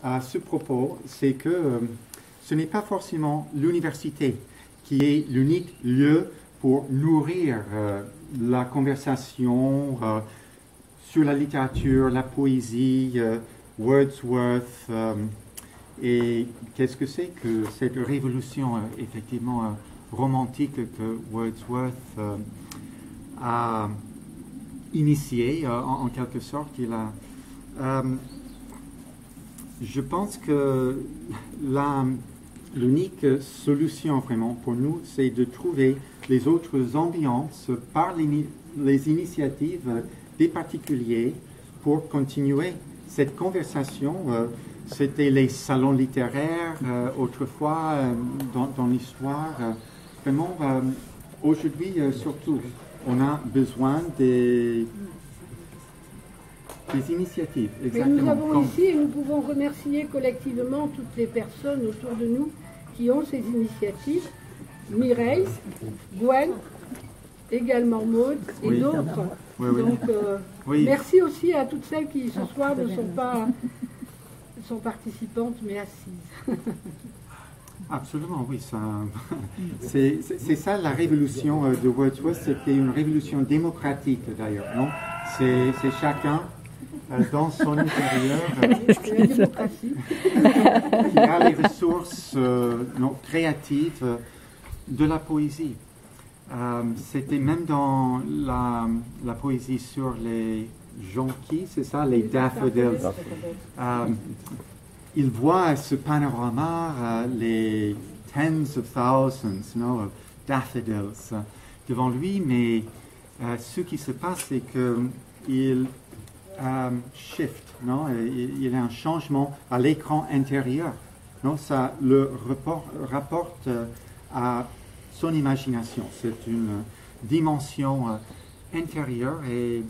à ce propos, c'est que ce n'est pas forcément l'université qui est l'unique lieu pour nourrir la conversation sur la littérature, la poésie, Wordsworth. Et qu'est-ce que c'est que cette révolution effectivement romantique que Wordsworth a initiée en quelque sorte. Je pense que l'unique solution vraiment pour nous, c'est de trouver les autres ambiances par les initiatives des particuliers pour continuer cette conversation. C'était les salons littéraires autrefois dans l'histoire. Vraiment, aujourd'hui surtout, on a besoin des initiatives. Exactement. Et nous avons ici, et nous pouvons remercier collectivement toutes les personnes autour de nous qui ont ces initiatives. Mireille, Gwen, également Maud et d'autres. Oui. Donc, merci aussi à toutes celles qui ce soir ne sont participantes mais assises. Absolument, oui. C'est ça la révolution de Wordsworth. C'était une révolution démocratique d'ailleurs, non? C'est chacun dans son intérieur qui a les ressources créatives de la poésie. C'était même dans la poésie sur les jonquilles, c'est ça, les daffodils. Il voit ce panorama, les tens of thousands of daffodils devant lui, mais ce qui se passe, c'est qu'il shift, non? Il y a un changement à l'écran intérieur. Non? Ça le rapporte à son imagination. C'est une dimension intérieure et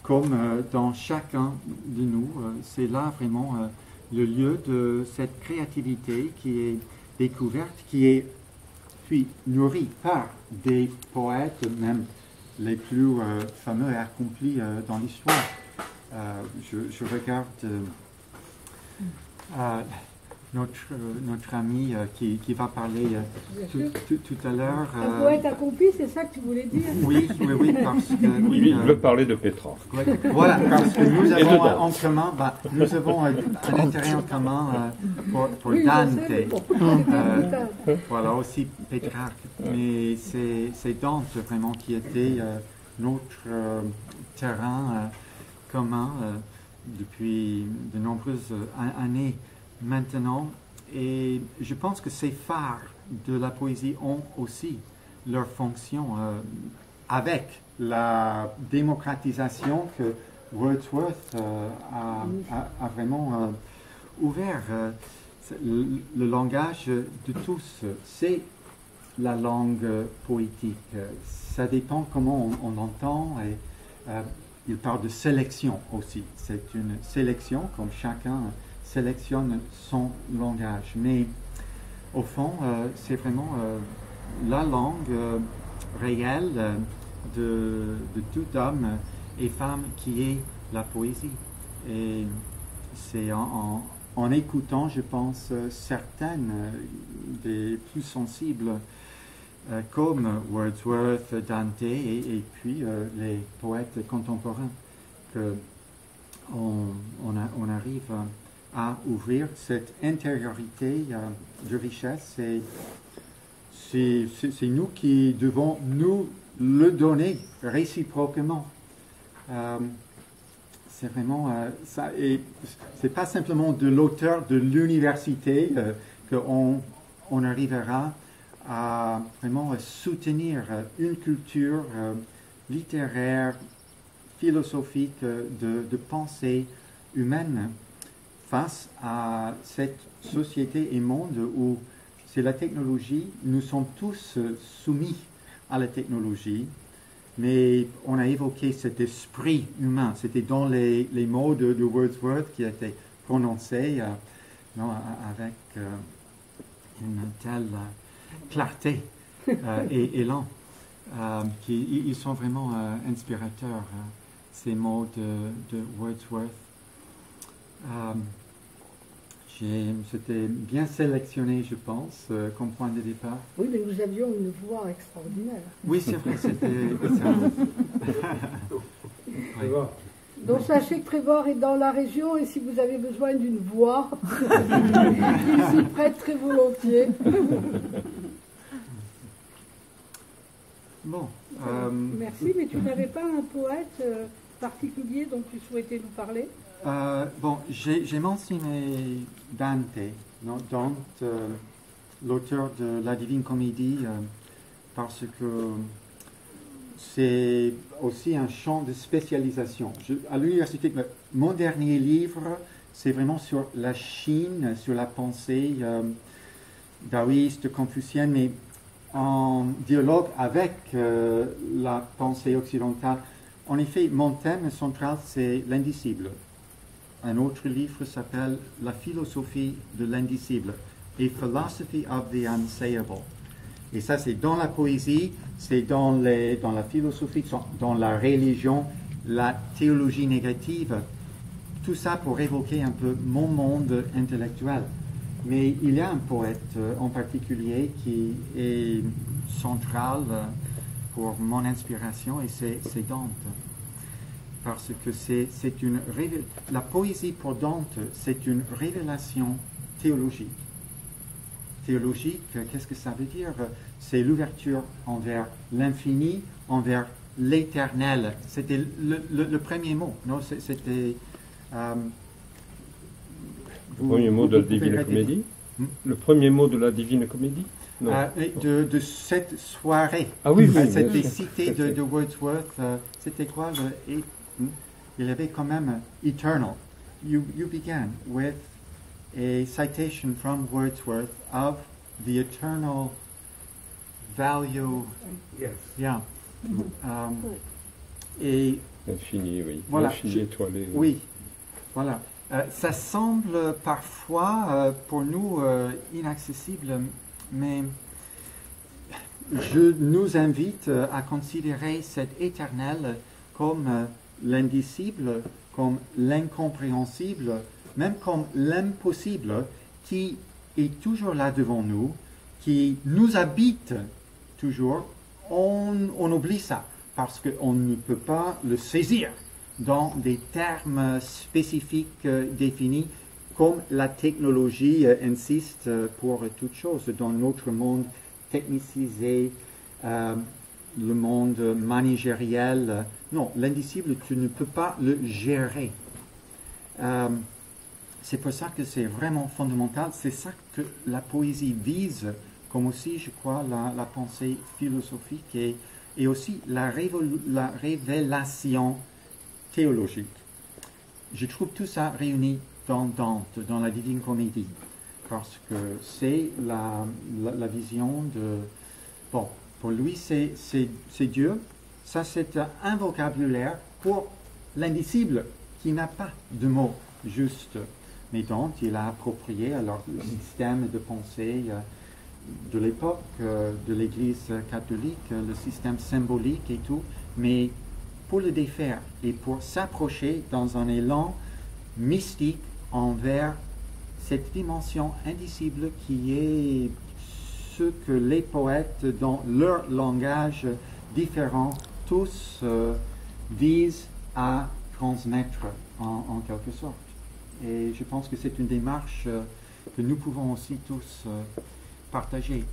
comme dans chacun de nous, c'est là vraiment le lieu de cette créativité qui est découverte, qui est puis nourrie par des poètes, même les plus fameux et accomplis dans l'histoire. Je regarde notre ami qui va parler tout à l'heure. Un poète accompli, c'est ça que tu voulais dire? Oui, parce que... Lui, il veut parler de Pétrarque. Voilà, parce que nous avons en commun, nous avons un intérêt en commun pour Dante. Voilà, aussi Pétrarque. Mais c'est Dante vraiment qui était notre terrain commun depuis de nombreuses années maintenant, et je pense que ces phares de la poésie ont aussi leur fonction avec la démocratisation que Wordsworth a vraiment ouvert. Le langage de tous, c'est la langue poétique. Ça dépend comment on l'entend, et il parle de sélection aussi. C'est une sélection, comme chacun sélectionne son langage. Mais au fond, c'est vraiment la langue réelle de tout homme et femme qui est la poésie. Et c'est en écoutant, je pense, certaines des plus sensibles, comme Wordsworth, Dante et puis les poètes contemporains, qu'on arrive à ouvrir cette intériorité de richesse, et c'est nous qui devons nous le donner réciproquement. C'est vraiment ça, et c'est pas simplement de l'auteur de l'université qu'on arrivera à vraiment soutenir une culture littéraire, philosophique, de pensée humaine face à cette société et monde où c'est la technologie. Nous sommes tous soumis à la technologie, mais on a évoqué cet esprit humain. C'était dans les mots de Wordsworth qui étaient prononcés avec une telle clarté et élan. Ils sont vraiment inspirateurs, ces mots de Wordsworth. C'était bien sélectionné, je pense, comme point de départ. Oui, mais nous avions une voix extraordinaire. Oui, c'est vrai, c'était... Oui. Donc sachez que Trevor est dans la région et si vous avez besoin d'une voix, il s'y prête très volontiers. Bon. Merci, mais tu n'avais pas un poète particulier dont tu souhaitais nous parler? Bon, j'ai mentionné Dante, non? Dante, l'auteur de la Divine Comédie, parce que c'est aussi un champ de spécialisation. À l'université, mon dernier livre, c'est vraiment sur la Chine, sur la pensée taoïste, confucienne, mais en dialogue avec la pensée occidentale. En effet, mon thème central, c'est l'indicible. Un autre livre s'appelle La philosophie de l'indicible, A Philosophy of the Unsayable. Et ça, c'est dans la poésie, c'est dans la philosophie, dans la religion, la théologie négative. Tout ça pour évoquer un peu mon monde intellectuel. Mais il y a un poète en particulier qui est central pour mon inspiration et c'est Dante. Parce que la poésie pour Dante, c'est une révélation théologique. Théologique, qu'est-ce que ça veut dire? C'est l'ouverture envers l'infini, envers l'éternel. C'était le premier mot, non? C'était... le premier mot de la Divine Comédie? Le premier mot de la Divine Comédie? Non. De cette soirée. Ah oui, oui. C'était cité de Wordsworth. C'était quoi il y avait quand même eternal. You began with a citation from Wordsworth of the eternal value. Yes. Yeah. Et L'infini, oui. Voilà, L'infini étoilé. oui, voilà. Ça semble parfois pour nous inaccessible, mais je nous invite à considérer cet éternel comme l'indicible, comme l'incompréhensible, même comme l'impossible, qui est toujours là devant nous, qui nous habite toujours. On oublie ça parce qu'on ne peut pas le saisir dans des termes spécifiques définis, comme la technologie insiste pour toute chose dans notre monde technicisé, le monde managériel. Non, l'indicible, tu ne peux pas le gérer. C'est pour ça que c'est vraiment fondamental. C'est ça que la poésie vise, comme aussi, je crois, la pensée philosophique et aussi la révélation théologique. Je trouve tout ça réuni dans Dante, dans la Divine Comédie, parce que c'est la vision de... Bon, pour lui, c'est Dieu. Ça, c'est un vocabulaire pour l'indicible, qui n'a pas de mot juste. Mais Dante, il a approprié alors le système de pensée de l'époque, de l'Église catholique, le système symbolique et tout, mais pour le défaire et pour s'approcher dans un élan mystique envers cette dimension indicible qui est ce que les poètes, dans leur langage différent, tous visent à transmettre en quelque sorte. Et je pense que c'est une démarche que nous pouvons aussi tous partager.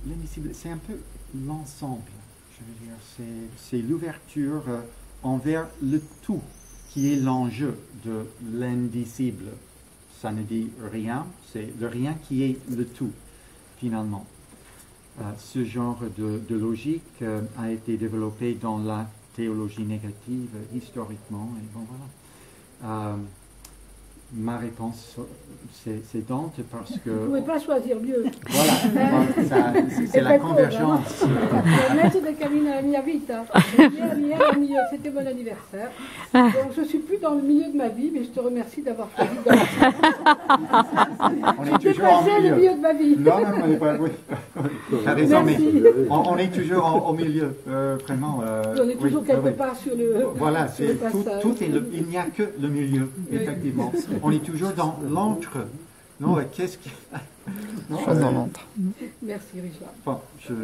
L'indicible, c'est un peu l'ensemble. Je veux dire, c'est l'ouverture envers le tout qui est l'enjeu de l'indicible. Ça ne dit rien, c'est le rien qui est le tout, finalement. Ce genre de logique a été développé dans la théologie négative historiquement, et bon voilà. Ma réponse, c'est Dante parce que... Vous ne pouvez pas choisir mieux. Voilà, c'est la convergence. Maître de Camino la mia vita. C'était mon anniversaire. Donc je ne suis plus dans le milieu de ma vie, mais je te remercie d'avoir choisi Dante. On est toujours en milieu. Le milieu de ma vie. Non, on n'est pas... Oui, tu as raison, mais on est toujours au milieu, vraiment. On est toujours quelque part sur le... Voilà, sur le passage. Il n'y a que le milieu, effectivement. On est toujours dans l'entre, Non, qu'est-ce que... Non, Chose dans l'autre. Merci Richard. bon, je...